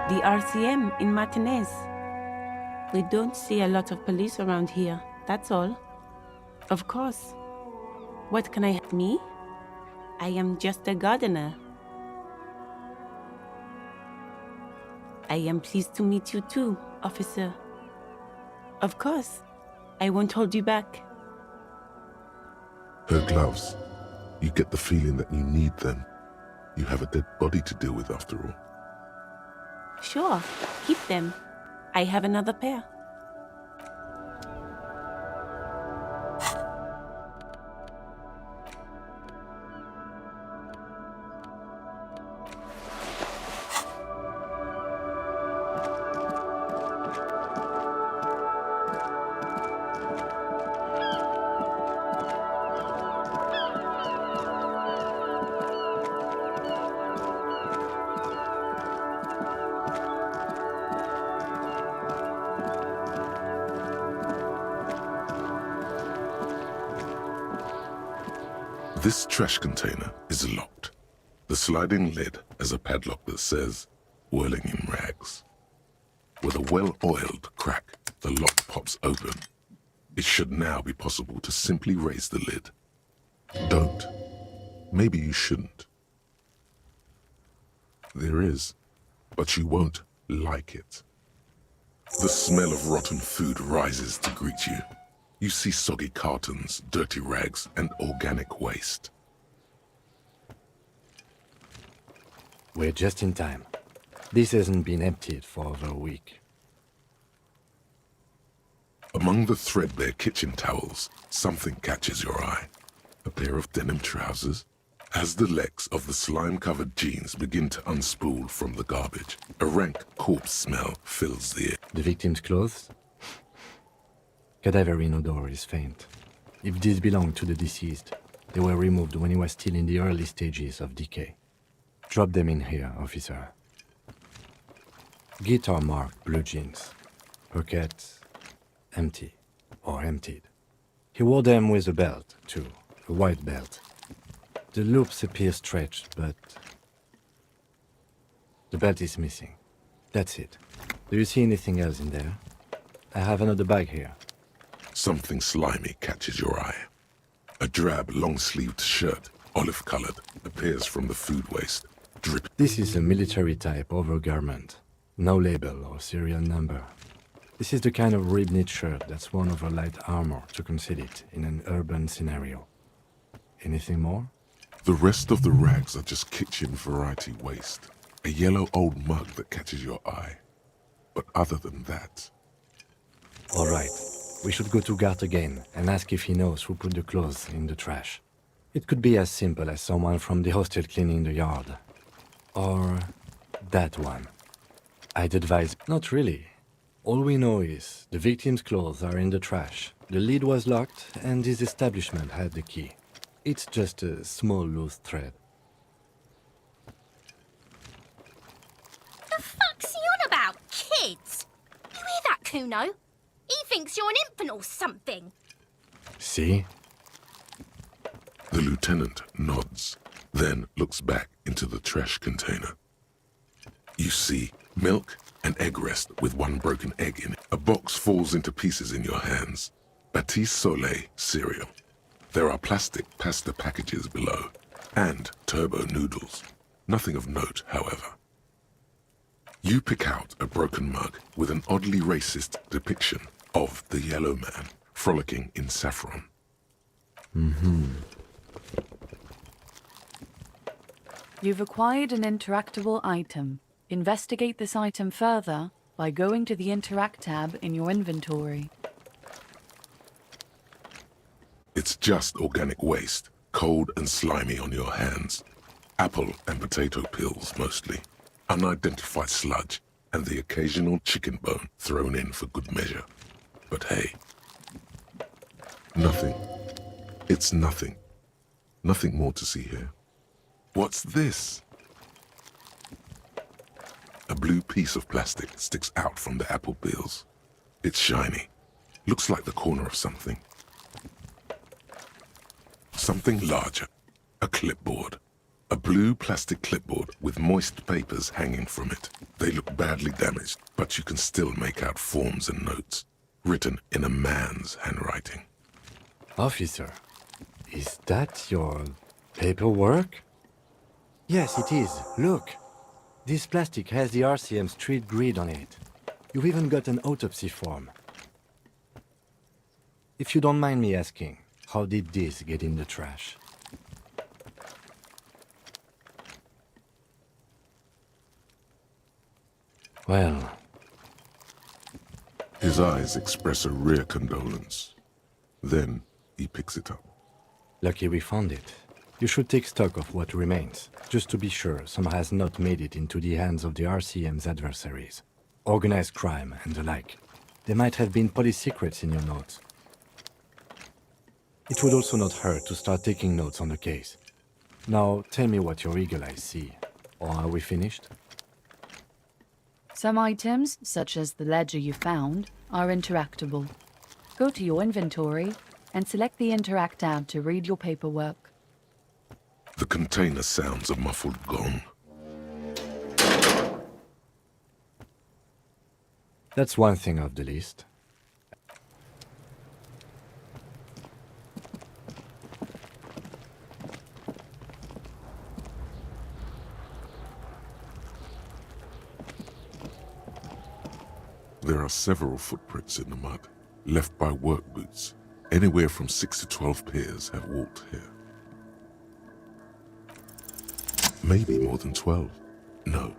The RCM in Martinez. We don't see a lot of police around here, that's all. Of course. What can I help me? I am just a gardener. I am pleased to meet you too, officer. Of course. I won't hold you back. Her gloves. You get the feeling that you need them. You have a dead body to deal with after all. Sure, keep them. I have another pair. This trash container is locked. The sliding lid has a padlock that says, whirling in rags. With a well-oiled crack, the lock pops open. It should now be possible to simply raise the lid. Don't. Maybe you shouldn't. There is, but you won't like it. The smell of rotten food rises to greet you. You see soggy cartons, dirty rags, and organic waste. We're just in time. This hasn't been emptied for over a week. Among the threadbare kitchen towels, something catches your eye. A pair of denim trousers. As the legs of the slime-covered jeans begin to unspool from the garbage, a rank corpse smell fills the air. The victim's clothes? Cadaverine odor is faint. If these belong to the deceased, they were removed when he was still in the early stages of decay. Drop them in here, officer. Guitar marked blue jeans. Pockets empty or emptied. He wore them with a belt, too, a white belt. The loops appear stretched, but the belt is missing. That's it. Do you see anything else in there? I have another bag here. Something slimy catches your eye. A drab, long-sleeved shirt, olive-colored, appears from the food waste, dripping. This is a military-type overgarment. No label or serial number. This is the kind of rib-knit shirt that's worn over light armor to conceal it in an urban scenario. Anything more? The rest of the rags are just kitchen variety waste. A yellow old mug that catches your eye. But other than that... All right. We should go to Gart again and ask if he knows who put the clothes in the trash. It could be as simple as someone from the hostel cleaning the yard. Or that one. I'd advise... Not really. All we know is the victim's clothes are in the trash. The lid was locked and his establishment had the key. It's just a small loose thread. The fuck's he on about? Kids? You hear that, Kuno? He thinks you're an infant or something. See? The lieutenant nods, then looks back into the trash container. You see milk and egg rest with one broken egg in it. A box falls into pieces in your hands. Batiste Soleil cereal. There are plastic pasta packages below, and turbo noodles. Nothing of note, however. You pick out a broken mug with an oddly racist depiction of the yellow man frolicking in saffron. You've acquired an interactable item. Investigate this item further by going to the Interact tab in your inventory. It's just organic waste, cold and slimy on your hands. Apple and potato peels, mostly. Unidentified sludge, and the occasional chicken bone thrown in for good measure. But hey, nothing. It's nothing. Nothing more to see here. What's this? A blue piece of plastic sticks out from the apple peels. It's shiny. Looks like the corner of something. Something larger. A clipboard. A blue plastic clipboard with moist papers hanging from it. They look badly damaged, but you can still make out forms and notes, written in a man's handwriting. Officer, is that your paperwork? Yes, it is. Look. This plastic has the RCM street grid on it. You've even got an autopsy form. If you don't mind me asking, how did this get in the trash? Well, His eyes express a rare condolence. Then he picks it up. lucky we found it. You should take stock of what remains, just to be sure some has not made it into the hands of the RCM's adversaries. Organized crime and the like. There might have been police secrets in your notes. It would also not hurt to start taking notes on the case. Now, tell me what your eagle eyes see. Or are we finished? Some items, such as the ledger you found, are interactable. Go to your inventory and select the Interact tab to read your paperwork. The container sounds a muffled gong. That's one thing off the list. There are several footprints in the mud, left by work boots. Anywhere from 6 to 12 pairs have walked here. Maybe more than 12. No,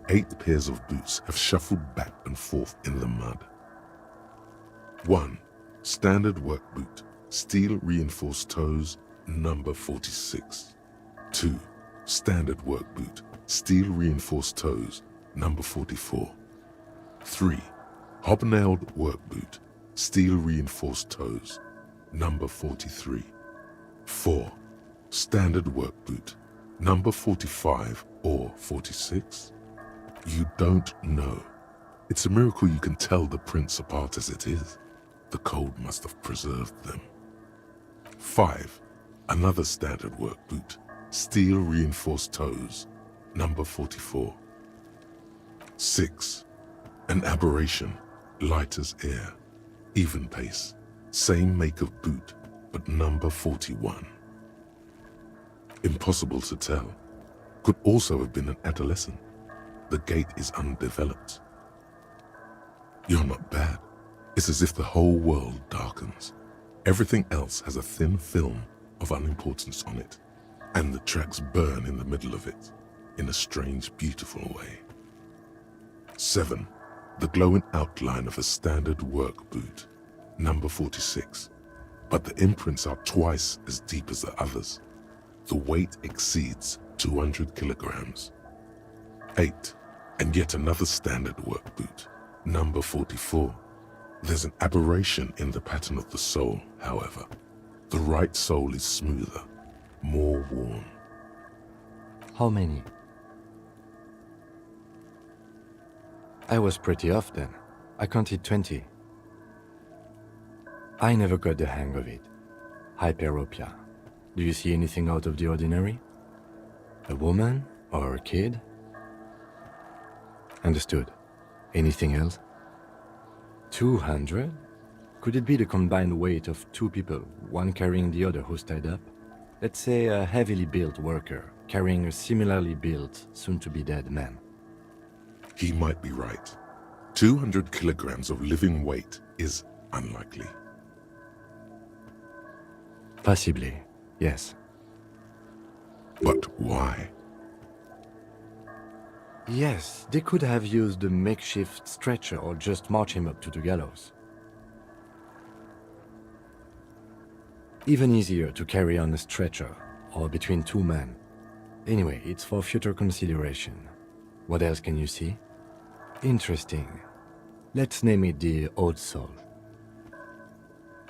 8 pairs of boots have shuffled back and forth in the mud. 1. Standard work boot, steel reinforced toes, number 46. 2. Standard work boot, steel reinforced toes, number 44. 3. Hobnailed work boot, steel reinforced toes, number 43. 4. Standard work boot, number 45 or 46? You don't know. It's a miracle you can tell the prints apart as it is. The cold must have preserved them. 5. Another standard work boot, steel reinforced toes, number 44. 6. An aberration, light as air, even pace, same make of boot, but number 41. Impossible to tell. Could also have been an adolescent. The gait is undeveloped. You're not bad. It's as if the whole world darkens. Everything else has a thin film of unimportance on it, and the tracks burn in the middle of it, in a strange, beautiful way. 7. The glowing outline of a standard work boot, number 46, but the imprints are twice as deep as the others. The weight exceeds 200 kilograms. 8. And yet another standard work boot, number 44. There's an aberration in the pattern of the sole, however. The right sole is smoother, more worn. How many? I was pretty off then. I counted 20. I never got the hang of it. Hyperopia. Do you see anything out of the ordinary? A woman or a kid? Understood. Anything else? 200? Could it be the combined weight of 2 people, one carrying the other who's tied up? Let's say a heavily built worker carrying a similarly built, soon-to-be-dead man. He might be right. 200 kilograms of living weight is unlikely. Possibly, yes. But why? Yes, they could have used a makeshift stretcher or just march him up to the gallows. Even easier to carry on a stretcher, or between two men. Anyway, it's for future consideration. What else can you see? Interesting. Let's name it the Old Soul.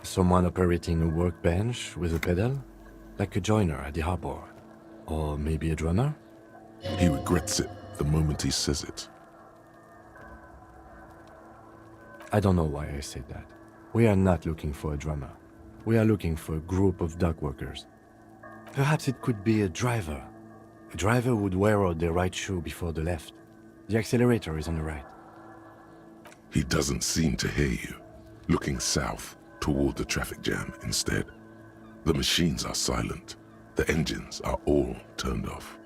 Someone operating a workbench with a pedal? Like a joiner at the harbor. Or maybe a drummer? He regrets it the moment he says it. I don't know why I said that. We are not looking for a drummer. We are looking for a group of dock workers. Perhaps it could be a driver. A driver would wear out their right shoe before the left. The accelerator is on the right. He doesn't seem to hear you, looking south toward the traffic jam instead. The machines are silent. The engines are all turned off.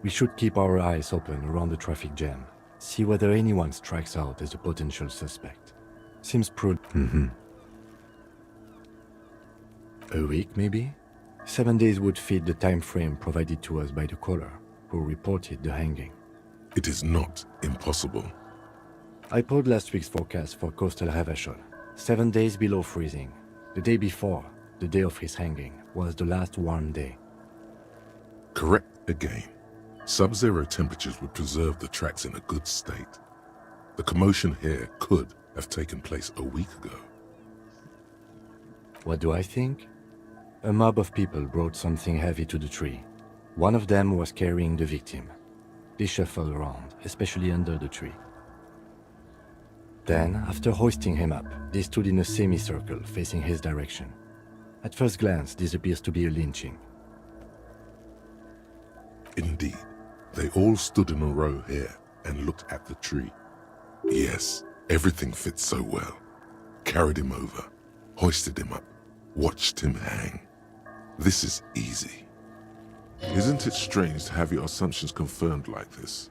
We should keep our eyes open around the traffic jam. See whether anyone strikes out as a potential suspect. Seems prudent. A week, maybe? 7 days would fit the time frame provided to us by the caller, who reported the hanging. It is not impossible. I pulled last week's forecast for coastal Havashol. 7 days below freezing. The day before, the day of his hanging, was the last warm day. Correct again. Sub-zero temperatures would preserve the tracks in a good state. The commotion here could have taken place a week ago. What do I think? A mob of people brought something heavy to the tree. One of them was carrying the victim. They shuffled around, especially under the tree. Then, after hoisting him up, they stood in a semicircle facing his direction. At first glance, this appears to be a lynching. Indeed, they all stood in a row here and looked at the tree. Yes, everything fits so well. Carried him over, hoisted him up, watched him hang. This is easy. Isn't it strange to have your assumptions confirmed like this?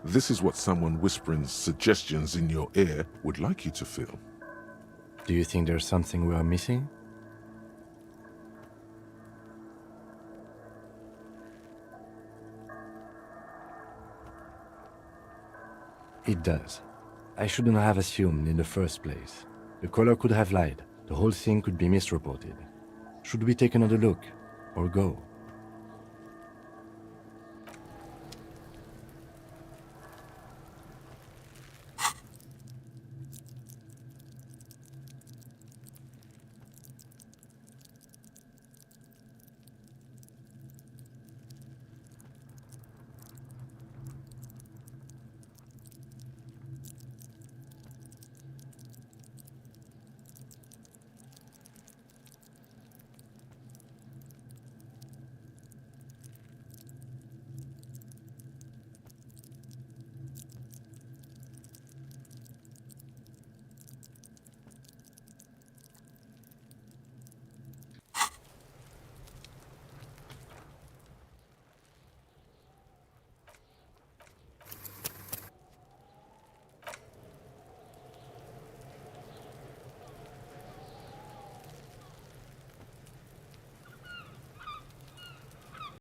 This is what someone whispering suggestions in your ear would like you to feel. Do you think there's something we are missing? It does. I shouldn't have assumed in the first place. The caller could have lied. The whole thing could be misreported. Should we take another look? Or go?